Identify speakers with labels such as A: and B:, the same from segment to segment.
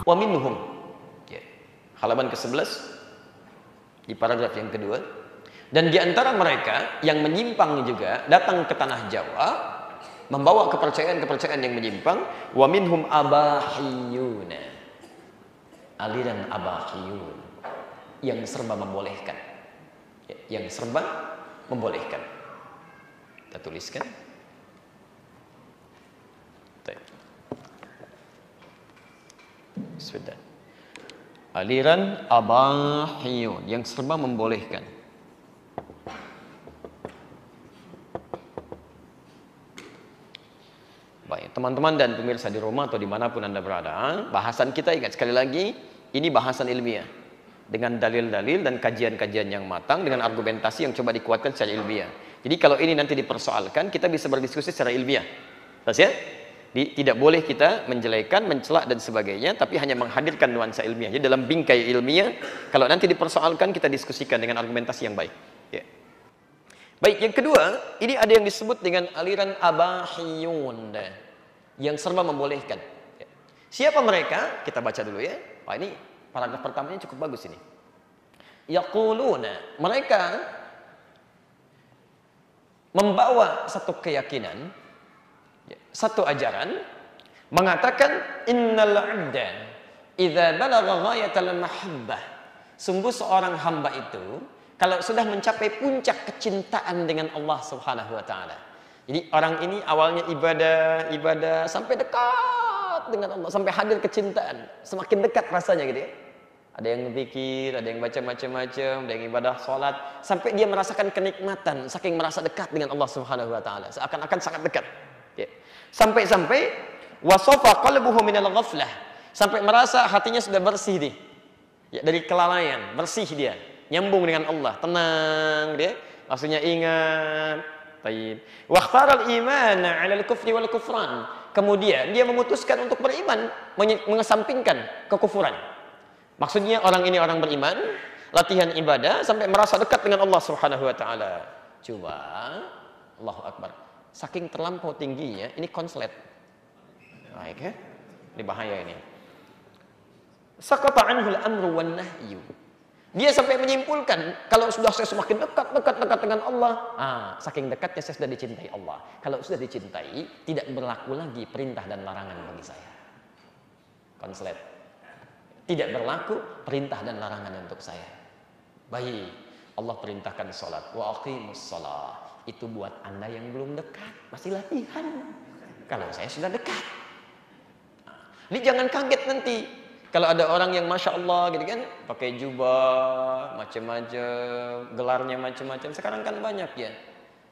A: Wa minhum, ya, halaman ke-11 di paragraf yang kedua. Dan di antara mereka yang menyimpang juga datang ke tanah Jawa membawa kepercayaan-kepercayaan yang menyimpang. Wa minhum abahiyuna, aliran abahiyun yang serba membolehkan, ya, yang serba membolehkan. Kita tuliskan. Sudah. Aliran abahiyun yang serba membolehkan. Baik, teman-teman dan pemirsa di rumah atau dimanapun Anda berada, bahasan kita ingat sekali lagi, ini bahasan ilmiah dengan dalil-dalil dan kajian-kajian yang matang dengan argumentasi yang coba dikuatkan secara ilmiah. Jadi kalau ini nanti dipersoalkan, kita bisa berdiskusi secara ilmiah. Terus ya? Tidak boleh kita menjelekan, mencelak dan sebagainya, tapi hanya menghadirkan nuansa ilmiah. Jadi dalam bingkai ilmiah, kalau nanti dipersoalkan, kita diskusikan dengan argumentasi yang baik. Ya. Baik, yang kedua, ini ada yang disebut dengan aliran abahiyun, yang serba membolehkan. Ya. Siapa mereka? Kita baca dulu ya. Wah, ini paragraf pertamanya cukup bagus ini. Yaquluna, mereka membawa satu keyakinan, satu ajaran, mengatakan innal 'abda idza balagha ghayatal mahabbah, sungguh seorang hamba itu kalau sudah mencapai puncak kecintaan dengan Allah Subhanahu wa taala. Jadi orang ini awalnya ibadah sampai dekat dengan Allah, sampai hadir kecintaan, semakin dekat rasanya gitu ya. Ada yang zikir, ada yang baca macam-macam, ada yang ibadah salat, sampai dia merasakan kenikmatan saking merasa dekat dengan Allah Subhanahu wa taala, seakan-akan sangat dekat. Ya. Sampai-sampai wasofa qalbuhu minal ghaflah, sampai merasa hatinya sudah bersih nih, ya, dari kelalaian, bersih dia, nyambung dengan Allah, tenang dia, maksudnya ingat. Baik. Wakhtaral imana 'alal kufri wal kufran, kemudian dia memutuskan untuk beriman, mengesampingkan kekufuran. Maksudnya orang ini orang beriman, latihan ibadah sampai merasa dekat dengan Allah Subhanahu wa taala. Coba Allahu akbar. Saking terlampau tingginya, ini konslet. Baik ya? Ini bahaya ini. Saqata anhul amru wan nahyu. Dia sampai menyimpulkan, kalau sudah saya semakin dekat dengan Allah, saking dekatnya saya sudah dicintai Allah. Kalau sudah dicintai, tidak berlaku lagi perintah dan larangan bagi saya. Konslet. Tidak berlaku perintah dan larangan untuk saya. Baik, Allah perintahkan salat, wa aqimus shalah. Itu buat Anda yang belum dekat, masih latihan. Kalau saya sudah dekat, ini jangan kaget nanti kalau ada orang yang masya Allah gitu kan, pakai jubah macam-macam, gelarnya macam-macam. Sekarang kan banyak ya.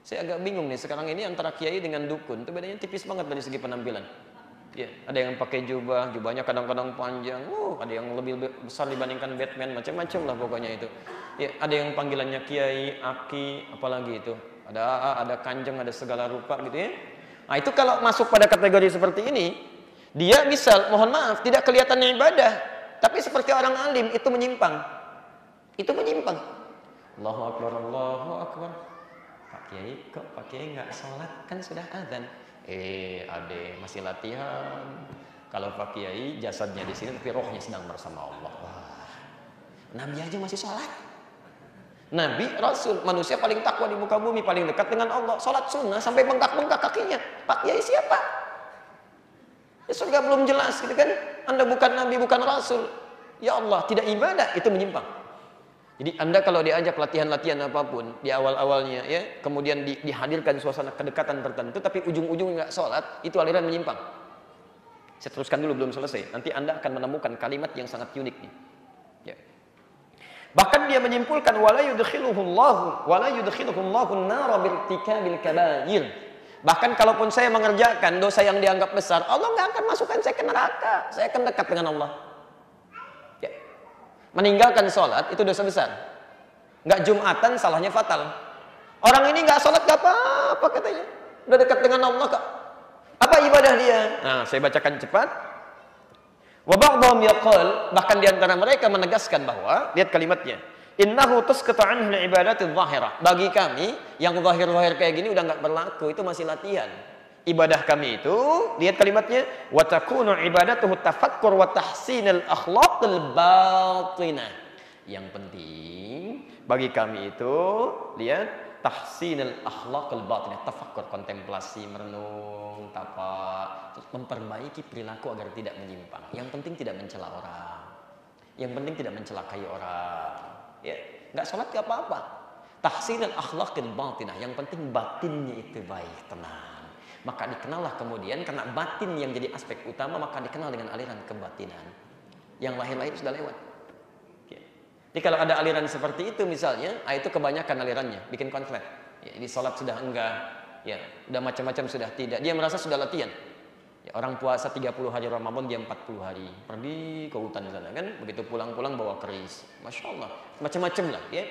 A: Saya agak bingung nih sekarang ini antara kiai dengan dukun itu bedanya tipis banget dari segi penampilan. Ya, ada yang pakai jubah, jubahnya kadang-kadang panjang, ada yang lebih besar dibandingkan Batman, macam-macam lah pokoknya itu. Ya, ada yang panggilannya kiai, aki, apalagi itu. Ada kanjeng, ada segala rupa gitu ya. Nah itu kalau masuk pada kategori seperti ini, dia misal, mohon maaf, tidak kelihatannya ibadah, tapi seperti orang alim, itu menyimpang. Itu menyimpang. Allahu akbar, Allahu akbar. Pak Kiai nggak sholat, kan sudah azan. Ade masih latihan. Kalau Pak Kiai jasadnya di sini, tapi rohnya sedang bersama Allah. Wah, Nabi aja masih sholat. Nabi, Rasul, manusia paling takwa di muka bumi, paling dekat dengan Allah. Sholat sunnah sampai bengkak-bengkak kakinya. Pak Kiai siapa? Ya surga belum jelas gitu kan. Anda bukan Nabi, bukan Rasul. Ya Allah, tidak ibadah, itu menyimpang. Jadi Anda kalau diajak latihan-latihan apapun di awal-awalnya ya, kemudian dihadirkan suasana kedekatan tertentu, tapi ujung-ujungnya nggak sholat, itu aliran menyimpang. Saya teruskan dulu, belum selesai. Nanti Anda akan menemukan kalimat yang sangat unik nih. Ya. Bahkan dia menyimpulkan wala yudkhiluhullahu an-nara birtikabil kabair. Bahkan kalaupun saya mengerjakan dosa yang dianggap besar, Allah nggak akan masukkan saya ke neraka. Saya akan dekat dengan Allah. Ya. Meninggalkan sholat itu dosa besar. Nggak Jumatan salahnya fatal. Orang ini nggak sholat nggak apa-apa katanya. Udah dekat dengan Allah kok. Apa ibadah dia? Nah, saya bacakan cepat. Wa ba'dhum yaqul, bahkan di antara mereka menegaskan bahwa, lihat kalimatnya, innahu tusqatu anhu al-ibadati adh-dhahirah. Bagi kami yang zahir-zahir kayak gini udah enggak berlaku, itu masih latihan. ibadah kami itu, lihat kalimatnya, wa takunu ibadatuhu tafakkur wa tahsinul akhlaqil batinah. Yang penting bagi kami itu, lihat, tahsinul akhlaqil batinah, tafakkur, kontemplasi, merenung, tapa, memperbaiki perilaku agar tidak menyimpang. Yang penting tidak mencela orang. Yang penting tidak mencelakai orang. Ya, enggak salat enggak apa-apa. Tahsinul akhlaqil batinah, yang penting batinnya itu baik, tenang. Maka dikenallah kemudian, karena batin yang jadi aspek utama, maka dikenal dengan aliran kebatinan. Yang lahir-lahir sudah lewat. Jadi kalau ada aliran seperti itu misalnya, itu kebanyakan alirannya, bikin konflik. Ya, ini sholat sudah enggak, ya, udah macam-macam sudah tidak. Dia merasa sudah latihan. Ya, orang puasa 30 hari Ramadan, dia 40 hari. Pergi ke hutan sana kan, begitu pulang-pulang bawa keris. Masya Allah, macam-macam lah. Ya.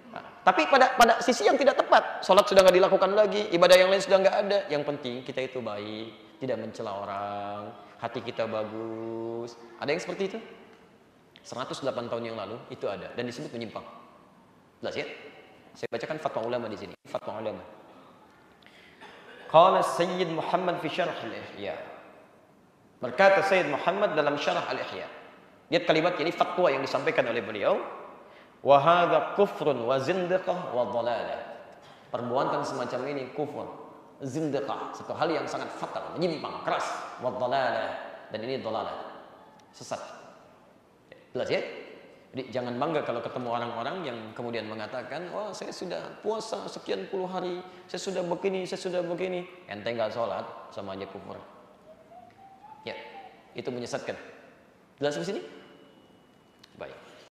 A: Nah, tapi pada sisi yang tidak tepat, sholat sudah nggak dilakukan lagi, ibadah yang lain sudah nggak ada. Yang penting kita itu baik, tidak mencela orang, hati kita bagus. Ada yang seperti itu? 108 tahun yang lalu itu ada dan disebut menyimpang. Jelas ya? Saya bacakan fatwa ulama di sini. Fatwa ulama. Qala Sayyid Muhammad fi Syarh al-Ihya. Berkata Sayyid Muhammad dalam Syarah al-Ihya. Lihat kalimat ini, fatwa yang disampaikan oleh beliau. Wa hadza kufrun wa zindiqah wa dhalalah. Perbuatan semacam ini kufur, zindiqah, satu hal yang sangat fatal, menyimpang, keras, wa dhalalah, dan ini dhalalah, sesat. Jelas ya? Jadi jangan bangga kalau ketemu orang-orang yang kemudian mengatakan, "Wah, saya sudah puasa sekian puluh hari, saya sudah begini, saya sudah begini." Ente enggak sholat, sama aja kufur. Ya, itu menyesatkan. Jelas di sini?